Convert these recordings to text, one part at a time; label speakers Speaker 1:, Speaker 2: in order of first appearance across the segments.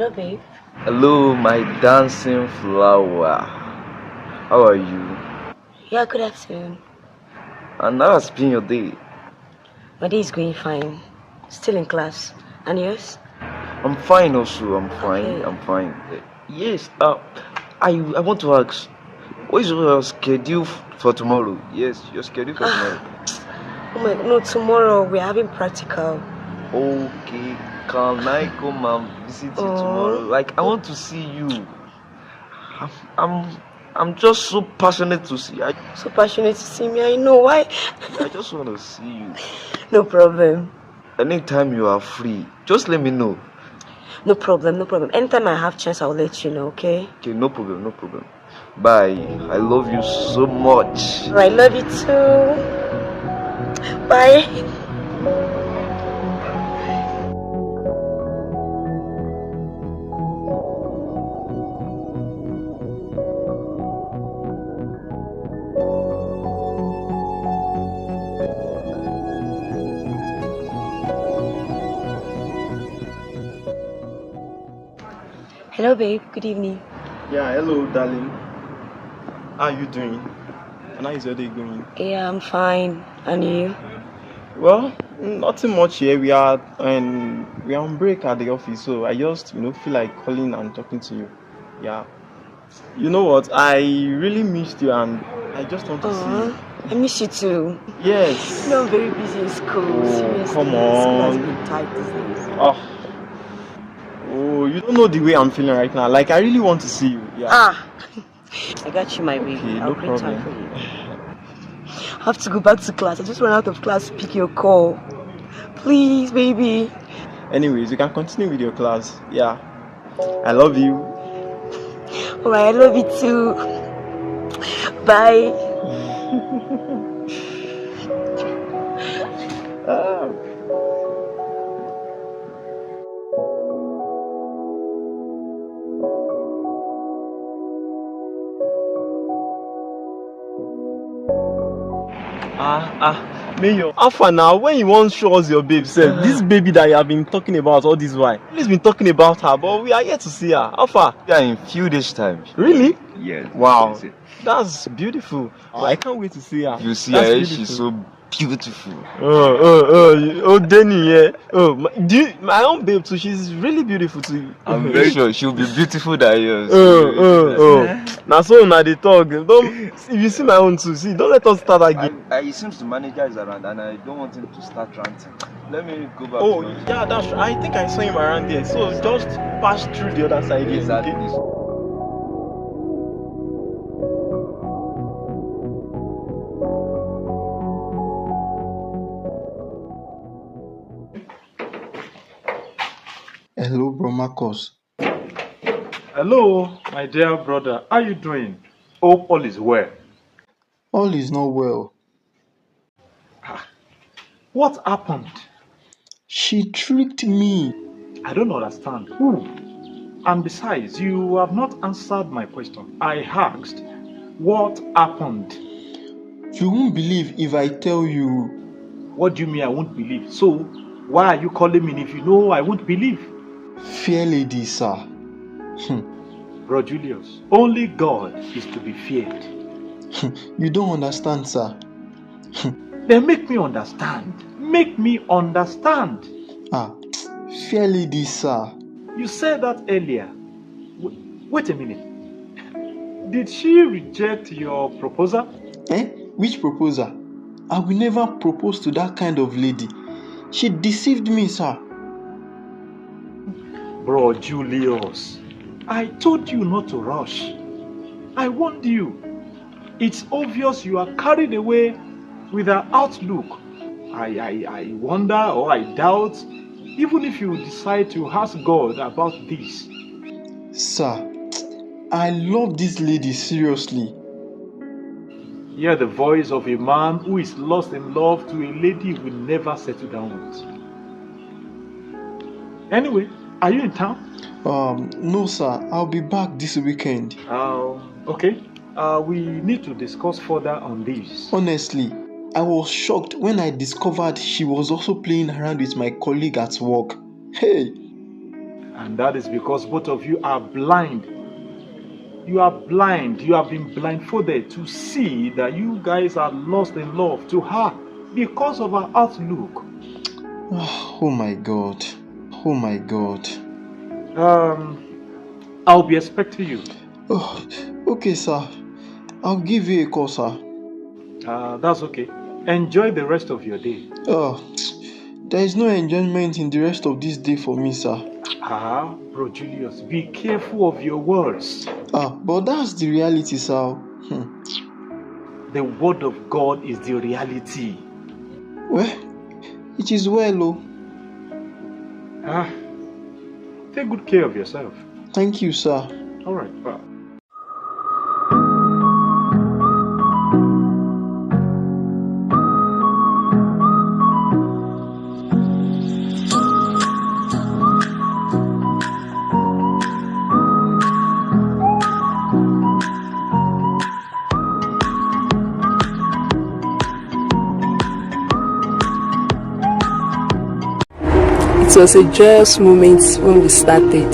Speaker 1: Hello, babe.
Speaker 2: Hello, my dancing flower. How are you?
Speaker 1: Yeah, good afternoon.
Speaker 2: And how has been your day?
Speaker 1: My day is going fine. Still in class. And yours?
Speaker 2: I'm fine also. I'm fine.
Speaker 1: Okay.
Speaker 2: I'm fine. Yes. I want to ask, what is your schedule for tomorrow? Yes, your schedule for tomorrow.
Speaker 1: Oh my, no, tomorrow we're having practical.
Speaker 2: Okay. Can I come and visit you tomorrow?
Speaker 1: Oh,
Speaker 2: Like I want to see you. I'm I'm, I'm just so passionate to see.
Speaker 1: so passionate to see me. I know why.
Speaker 2: I just want to see you.
Speaker 1: No problem.
Speaker 2: Anytime you are free, just let me know.
Speaker 1: No problem, no problem. Anytime I have chance, I'll let you know, okay?
Speaker 2: Okay, no problem, no problem. Bye. I love you so much.
Speaker 1: Alright, love you too. Bye. Hello, babe. Good evening.
Speaker 3: Yeah, hello, darling. How are you doing? And how is your day going?
Speaker 1: Yeah, I'm fine. And you?
Speaker 3: Well, nothing much here. We are on break at the office, so I just feel like calling and talking to you. Yeah. You know what? I really missed you, and I just want to see you.
Speaker 1: I miss you too.
Speaker 3: Yes.
Speaker 1: I'm very busy in school.
Speaker 3: Oh,
Speaker 1: Seriously,
Speaker 3: come
Speaker 1: school has
Speaker 3: on.
Speaker 1: been tight these days.
Speaker 3: Oh, you don't know the way I'm feeling right now. Like I really want to see you. Yeah.
Speaker 1: I got you, my baby.
Speaker 3: Okay,
Speaker 1: I'll
Speaker 3: no
Speaker 1: create time
Speaker 3: problem.
Speaker 1: for you. I have to go back to class. I just ran out of class to pick your call. Please, baby.
Speaker 3: Anyways, you can continue with your class. Yeah. I love you.
Speaker 1: Alright, I love you too. Bye.
Speaker 3: Mayor. How far now? When you want show us your babe, sir, this baby that you have been talking about all this while, he's been talking about her, but we are yet to see her. How far?
Speaker 2: Yeah, in few days time.
Speaker 3: Really?
Speaker 2: Yes.
Speaker 3: Wow,
Speaker 2: Yes.
Speaker 3: that's beautiful. I can't wait to see her.
Speaker 2: You see
Speaker 3: That's
Speaker 2: her,
Speaker 3: beautiful.
Speaker 2: she's so beautiful.
Speaker 3: Denny, yeah. My own babe too. She's really beautiful too.
Speaker 2: I'm very sure she'll be beautiful than yours.
Speaker 3: Now so now they talk. Don't if you see my own too. See, don't let us start again.
Speaker 2: It seems the manager is around and I don't want him to start ranting. Let me go back.
Speaker 3: Oh yeah, that's. I think I saw him around there. So just pass through the other side. Here,
Speaker 2: Exactly.
Speaker 3: okay?
Speaker 4: Hello, bro Marcus.
Speaker 5: Hello, my dear brother. How you doing? Hope all is well.
Speaker 4: All is not well.
Speaker 5: What happened?
Speaker 4: She tricked me.
Speaker 5: I don't understand. Who? And besides, you have not answered my question. I asked, what happened?
Speaker 4: You won't believe if I tell you.
Speaker 5: What do you mean I won't believe? So, why are you calling me if you know I won't believe?
Speaker 4: Fair lady, sir.
Speaker 5: Bro Julius, only God is to be feared.
Speaker 4: You don't understand, sir.
Speaker 5: Then make me understand. Make me understand.
Speaker 4: Fair lady, sir.
Speaker 5: You said that earlier. Wait a minute. Did she reject your proposal?
Speaker 4: Which proposal? I will never propose to that kind of lady. She deceived me, sir.
Speaker 5: Bro Julius, I told you not to rush. I warned you. It's obvious you are carried away with her outlook. I wonder or I doubt, even if you decide to ask God about this.
Speaker 4: Sir, I love this lady seriously.
Speaker 5: Hear the voice of a man who is lost in love to a lady he will never settle down with. Anyway, are you in town?
Speaker 4: No, sir. I'll be back this weekend.
Speaker 5: Okay. We need to discuss further on this.
Speaker 4: Honestly, I was shocked when I discovered she was also playing around with my colleague at work. Hey!
Speaker 5: And that is because both of you are blind. You are blind. You have been blindfolded to see that you guys are lost in love to her because of her outlook.
Speaker 4: Oh my God. Oh my God.
Speaker 5: I'll be expecting you.
Speaker 4: Oh, okay, sir. I'll give you a call, sir.
Speaker 5: That's okay. Enjoy the rest of your day.
Speaker 4: Oh, there is no enjoyment in the rest of this day for me, sir.
Speaker 5: Bro Julius, be careful of your words.
Speaker 4: But that's the reality, sir.
Speaker 5: The word of God is the reality.
Speaker 4: Well, it is well, oh.
Speaker 5: Take good care of yourself.
Speaker 4: Thank you, sir.
Speaker 5: All right, bye.
Speaker 6: It was a joyous moment when we started.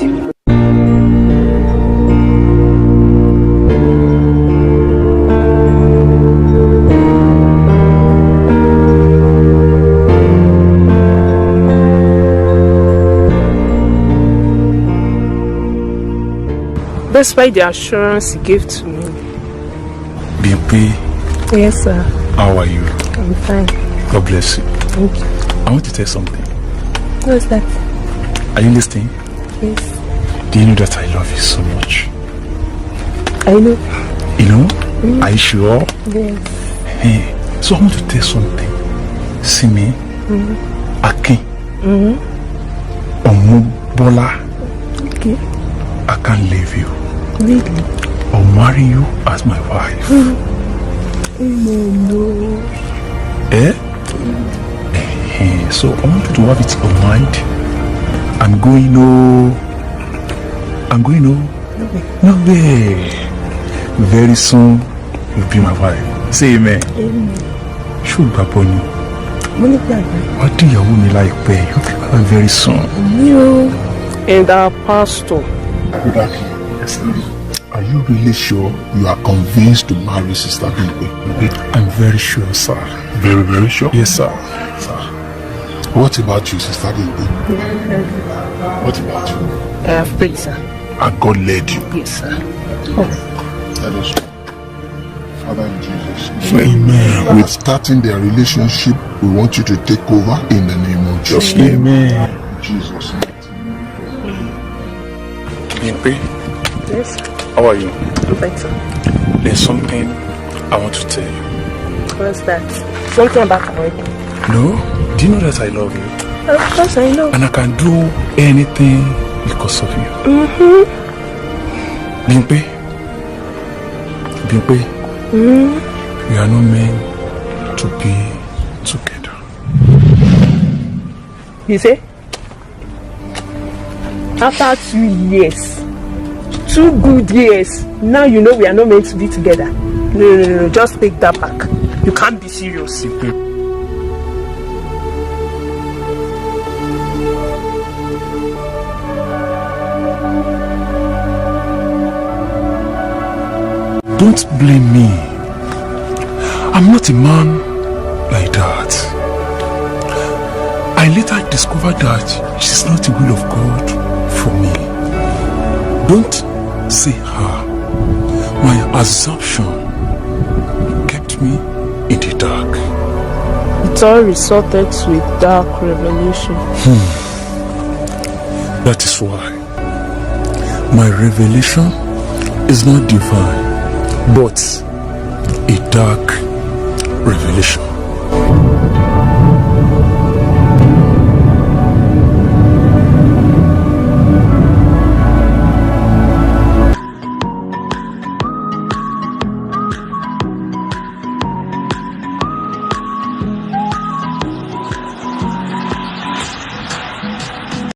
Speaker 6: Despite the assurance he gave to me.
Speaker 7: BP.
Speaker 6: Yes, sir.
Speaker 7: How are you?
Speaker 6: I'm fine.
Speaker 7: God bless you.
Speaker 6: Thank you.
Speaker 7: I want to tell you something.
Speaker 6: What's that?
Speaker 7: Are you listening?
Speaker 6: Yes.
Speaker 7: Do you know that I love you so much?
Speaker 6: I know.
Speaker 7: You know? Are you sure?
Speaker 6: Yes.
Speaker 7: Hey, so I want to tell you something. See me? Akin. Omobola.
Speaker 6: Okay.
Speaker 7: I can't leave you.
Speaker 6: Really?
Speaker 7: Or marry you as my wife.
Speaker 6: No.
Speaker 7: Eh? So I want you to have it in mind. I'm going nowhere. Very soon you'll be my wife. Say amen. Should Baboni. What do you want me like pay? You'll be my wife very soon.
Speaker 6: You and our pastor.
Speaker 7: Yes, are you really sure you are convinced to marry Sister Bimpe? I'm very sure, sir.
Speaker 8: Very, very sure?
Speaker 7: Yes, sir.
Speaker 8: What about you, Sister Bimpe? What about you?
Speaker 6: I have prayed, sir.
Speaker 8: And God led you?
Speaker 6: Yes, sir.
Speaker 8: Let us pray. Father, in Jesus'
Speaker 7: Amen.
Speaker 8: name. With starting their relationship, we want you to take over in the name of Jesus.
Speaker 7: Amen.
Speaker 8: In Jesus' name.
Speaker 7: Bimpe,
Speaker 6: Yes,
Speaker 7: how are you?
Speaker 6: I'm fine, sir.
Speaker 7: There's something I want to tell you.
Speaker 6: What's that? Something about our wedding.
Speaker 7: No? Do you know that I love you?
Speaker 6: Of course, I know.
Speaker 7: And I can do anything because of you. Bimpe, we are not meant to be together.
Speaker 6: You say? After 2 years, 2 good years, now you know we are not meant to be together. No, just take that back. You can't be serious.
Speaker 7: Don't blame me. I'm not a man like that. I later discovered that she's not the will of God for me. Don't say her. My assumption kept me in the dark.
Speaker 6: It all resulted to a dark revelation.
Speaker 7: That is why my revelation is not divine, but a dark revelation.